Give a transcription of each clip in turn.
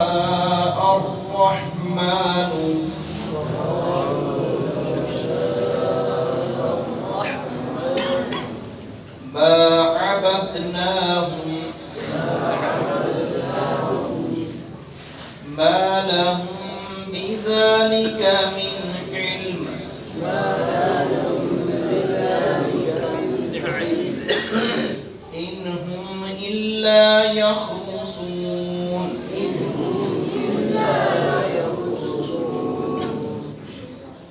الرحمن ما عبدناهم ما لهم بذلك من علم إن هم إلا يخرصون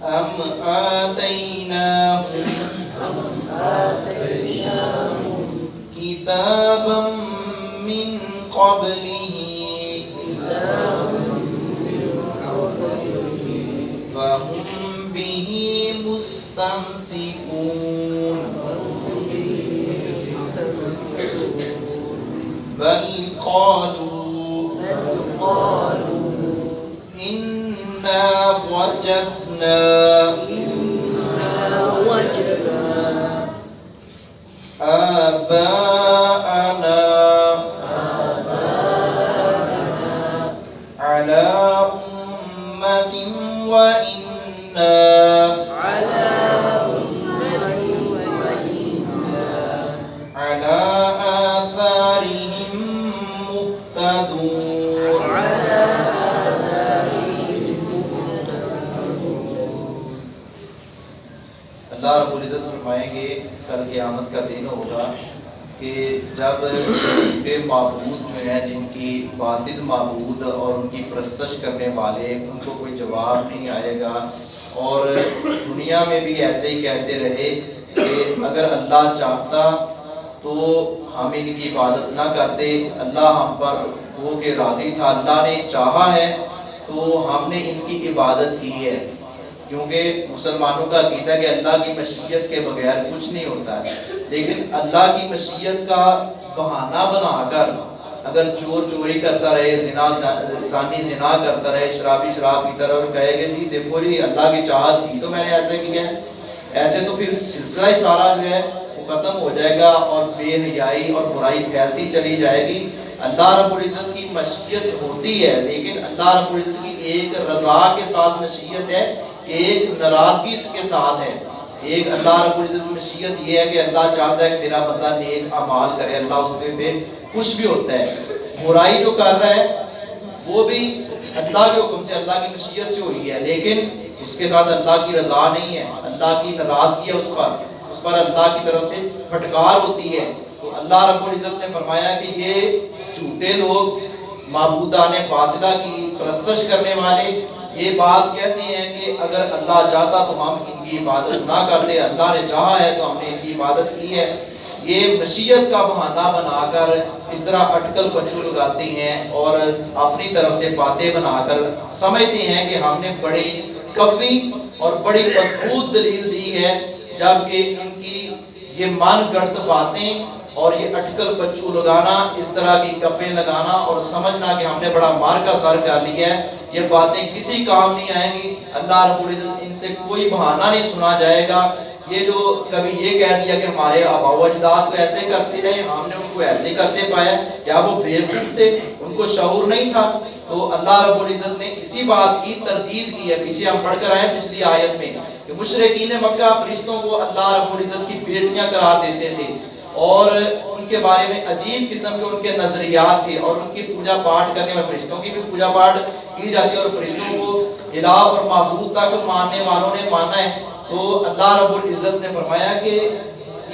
أم آتيناهم كتابا من قبله فهم به مستمسكون بل قالوا إنا وجدنا آباءنا على أمة وإنا على آثارهم مقتدون اللہ رب العزت فرمائیں گے کل قیامت کا دن ہوگا کہ جب بے معبود جو ہیں جن کی باطل معبود اور ان کی پرستش کرنے والے ان کو کوئی جواب نہیں آئے گا، اور دنیا میں بھی ایسے ہی کہتے رہے کہ اگر اللہ چاہتا تو ہم ان کی عبادت نہ کرتے، اللہ ہم پر ہو کے راضی تھا، اللہ نے چاہا ہے تو ہم نے ان کی عبادت کی ہے، کیونکہ مسلمانوں کا عقیدہ ہے کہ اللہ کی مشیت کے بغیر کچھ نہیں ہوتا ہے۔ لیکن اللہ کی مشیت کا بہانہ بنا کر اگر چور چوری کرتا رہے، زانی زنا کرتا رہے، شرابی شراب پیتا رہے اور کہے کہ جی دیکھو جی اللہ کی چاہت تھی تو میں نے ایسے کیا ہے، ایسے تو پھر سلسلہ ہی سارا جو ہے وہ ختم ہو جائے گا اور بے حیائی اور برائی پھیلتی چلی جائے گی۔ اللہ رب العزت کی مشیت ہوتی ہے، لیکن اللہ رب العزت کی ایک رضا کے ساتھ مشیت ہے، ایک ناراضگی اس کے ساتھ ہے۔ ایک اللہ رب العزت کی مشیت یہ ہے کہ اللہ چاہتا ہے کہ میرا بندہ نیک اعمال کرے، اللہ اس سے بے خوش بھی ہوتا ہے۔ برائی جو کر رہا ہے وہ بھی اللہ کے حکم سے، اللہ کی مشیت سے ہوئی ہے، لیکن اس کے ساتھ اللہ کی رضا نہیں ہے، اللہ کی ناراضگی ہے اس پر اللہ کی طرف سے پھٹکار ہوتی ہے۔ تو اللہ رب العزت نے فرمایا کہ یہ جھوٹے لوگ، معبودان باطلہ کی پرستش کرنے والے، یہ بات کہتے ہیں کہ اگر اللہ چاہتا تو ہم ان کی عبادت نہ کرتے، اللہ نے چاہا ہے تو ہم نے ان کی عبادت کی ہے۔ یہ مشیت کا بہانہ بنا کر اس طرح اٹکل پچو لگاتے ہیں اور اپنی طرف سے باتیں بنا کر سمجھتے ہیں کہ ہم نے بڑی قوی اور بڑی مضبوط دلیل دی ہے، جبکہ ان کی یہ من گڑت باتیں اور یہ اٹکل پچو لگانا، اس طرح کی گپیں لگانا اور سمجھنا کہ ہم نے بڑا مار کا سر کر لیا ہے، یہ باتیں کسی کام نہیں آئیں گی۔ اللہ رب العزت ان سے کوئی بہانہ نہیں سنا جائے گا۔ یہ جو کبھی یہ کہہ دیا کہ ہمارے آباء و اجداد تو ایسے کرتے رہے، ہم نے ان کو ایسے کرتے پایا، کیا وہ بیوقوف تھے، ان کو شعور نہیں تھا؟ تو اللہ رب العزت نے اسی بات کی تردید کی ہے۔ پیچھے ہم پڑھ کر آئے پچھلی آیت میں کہ مشرکین مکہ فرشتوں کو اللہ رب العزت کی بیٹیاں قرار دیتے تھے اور ان کے بارے میں عجیب قسم کے ان کے نظریات تھے، اور ان کی پوجا پاٹ کرنے میں فرشتوں کی بھی پوجا پاٹ کی جاتی ہے اور فرشتوں کو الہ اور معبود تک ماننے والوں نے مانا ہے۔ تو اللہ رب العزت نے فرمایا کہ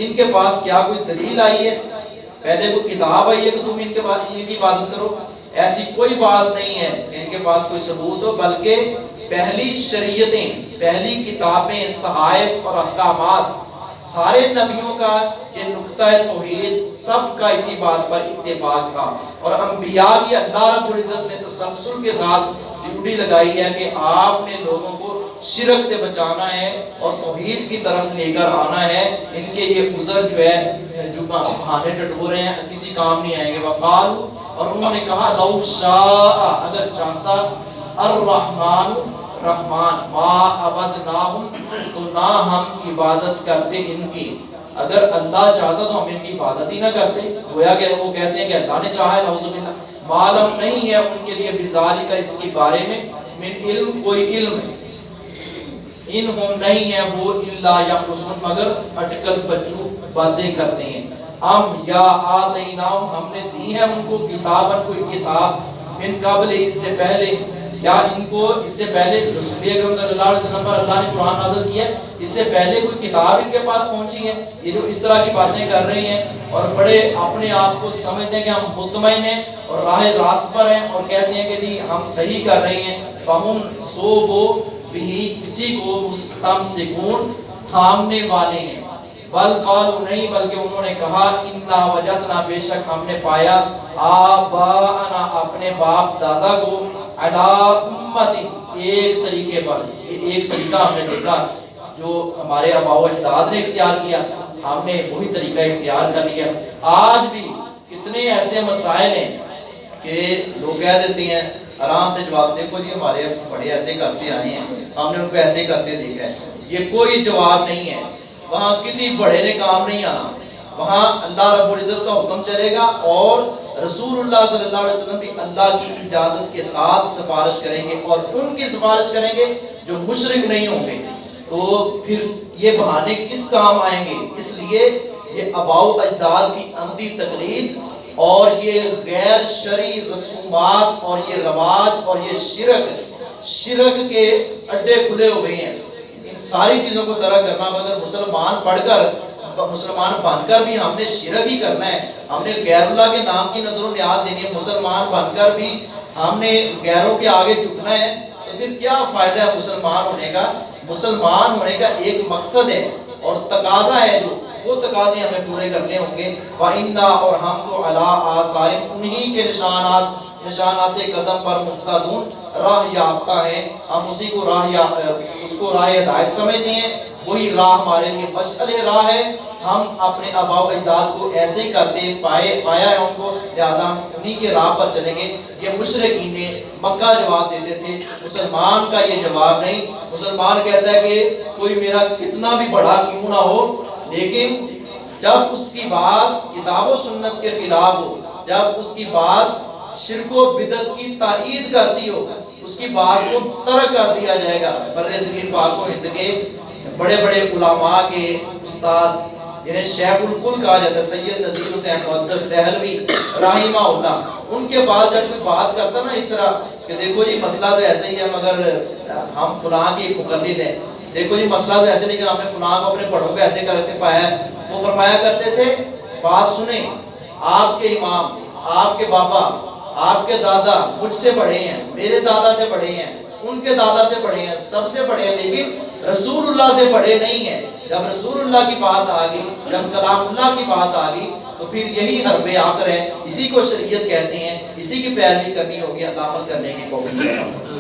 ان کے پاس کیا کوئی دلیل آئی ہے، پہلے کوئی کتاب آئی ہے کہ تم ان کی عبادت کرو؟ ایسی کوئی بات نہیں ہے کہ ان کے پاس کوئی ثبوت ہو، بلکہ پہلی شریعتیں، پہلی کتابیں، صحائف اور احکامات، سارے نبیوں کا یہ نقطہ توحید سب کا اسی بات پر اتفاق تھا، اور انبیاء کی اللہ رب العزت نے تسلسل کے ساتھ ڈیوٹی لگائی ہے کہ آپ نے لوگوں کو شرک سے بچانا ہے اور توحید کی طرف لے کر آنا ہے۔ ان کے یہ عذر جو ہے، جو بہانے ٹٹورے ہیں، کسی کام نہیں آئیں گے۔ وقال، اور انہوں نے کہا لو شاء، اگر چاہتا، الرحمن، رحمان، ما عبدناہم، تو نہ ہم عبادت کرتے ان کی، اگر اللہ چاہتا تو ہم ان کی عبادت ہی نہ کرتے۔ گویا کہ وہ کہتے ہیں کہ اللہ نے چاہا ہے، نعوذ باللہ، معلوم نہیں ہے ان کے لیے بذالک اس کے بارے میں من علم کوئی علم انہم نہیں ہے وہ الا یخرصون مگر اٹکل بچو باتیں کرتے ہیں ہم یا آتیناہم ہم نے دی ہے ان کو کتابن کوئی کتاب من قبل اس سے پہلے یا ان کو اس سے پہلے رسول اکرم صلی اللہ علیہ وسلم پر اللہ نے قرآن نازل کیا ہے اس سے پہلے کوئی کتاب ان کے پاس پہنچی ہے یہ جو اس طرح کی باتیں کر رہے ہیں اور بڑے اپنے آپ کو سمجھتے ہیں کہ ہم مطمئن ہیں اور راہ راست پر ہیں اور کہتے ہیں کہ جی ہم صحیح کر رہے ہیں فہم سو وہ بھی اسی کو مستمسکون تھامنے والے ہیں بل قالوا نہیں بلکہ انہوں نے کہا انا وجدنا بے شک ہم نے پایا آباءنا اپنے باپ دادا کو علی امت ایک طریقے پر ایک طریقہ ہم نے دیکھا جو ہمارے آباء و اجداد نے اختیار کیا ہم نے وہی طریقہ اختیار کر لیا آج بھی کتنے ایسے مسائل ہیں کہ لوگ کہہ دیتے ہیں آرام سے جواب دیکھو جی ہمارے بڑے ایسے کرتے آئے ہیں ہم نے ان کو ایسے کرتے دیکھا ہے یہ کوئی جواب نہیں ہے وہاں کسی بڑے نے کام نہیں آنا وہاں اللہ رب العزت کا حکم چلے گا اور رسول اللہ صلی اللہ علیہ وسلم بھی اللہ کی اجازت کے ساتھ سفارش کریں گے اور ان کی سفارش کریں گے جو مشرک نہیں ہوں گے تو پھر یہ بہانے کس کام آئیں گے اس لیے یہ آباء و اجداد کی اندھی تقلید اور یہ غیر شرعی رسومات اور یہ رواج اور یہ شرک کے اڈے کھلے ہوئے ہیں ان ساری چیزوں کو ترک کرنا مگر مسلمان پڑھ کر مسلمان بن کر بھی ہم نے شرک ہی کرنا ہے ہم نے غیر اللہ کے نام کی نظر و نیاز دینی ہے مسلمان بن کر بھی ہم نے غیروں کے آگے جھکنا ہے تو پھر کیا فائدہ ہے مسلمان ہونے کا مسلمان ہونے کا ایک مقصد ہے اور تقاضا ہے جو وہ تقاضے ہمیں پورے کرنے ہوں گے وَإِنَّا اور ہم تو عَلَىٰ آثَارِهِمْ انہی کے نشانات قدم پر مقتدون راہ یافتہ ہیں ہم اسی کو اس کو راہ ہدایت سمجھتے ہیں وہی راہ ہمارے لیے مشعل راہ ہے ہم اپنے آباء و اجداد کو ایسے ہی کرتے پایا ہے ان کو لہذا ہم انہی کے راہ پر چلیں گے یہ مشرکین نے مکہ جواب دیتے تھے مسلمان کا یہ جواب نہیں مسلمان کہتا ہے کہ کوئی میرا کتنا بھی بڑا کیوں نہ ہو لیکن جب اس کی بات کتاب و سنت کے خلاف ہو جب اس کی بات شرک و بدعت کی تائید کرتی ہو اس کی بات کو ترک کر دیا جائے گا برصغیر پاک و ہند کے بڑے بڑے علماء کے استاذ جنہیں شیخ الکل کہا جاتا ہے سید نذیر حسین محدث دہلوی رحمہ اللہ ان کے بعد جب کوئی بات کرتا نا اس طرح کہ دیکھو جی مسئلہ تو ایسا ہی ہے مگر ہم فلاں کی مقلد ہیں دیکھو جی مسئلہ تو ایسے لیکن ہم نے فلاں کو اپنے بڑوں کو ایسے کرتے پایا ہے وہ فرمایا کرتے تھے بات سنیں آپ کے امام آپ کے بابا آپ کے دادا مجھ سے بڑے ہیں میرے دادا سے بڑے ہیں ان کے دادا سے بڑے ہیں سب سے بڑے ہیں لیکن رسول اللہ سے بڑے نہیں ہیں جب رسول اللہ کی بات آ گئی جب کلام اللہ کی بات آ گئی تو پھر یہی حرف آخر ہے اسی کو شریعت کہتے ہیں اسی کی پیروی کرنی ہوگی اللہ عمل کرنے کی کوشش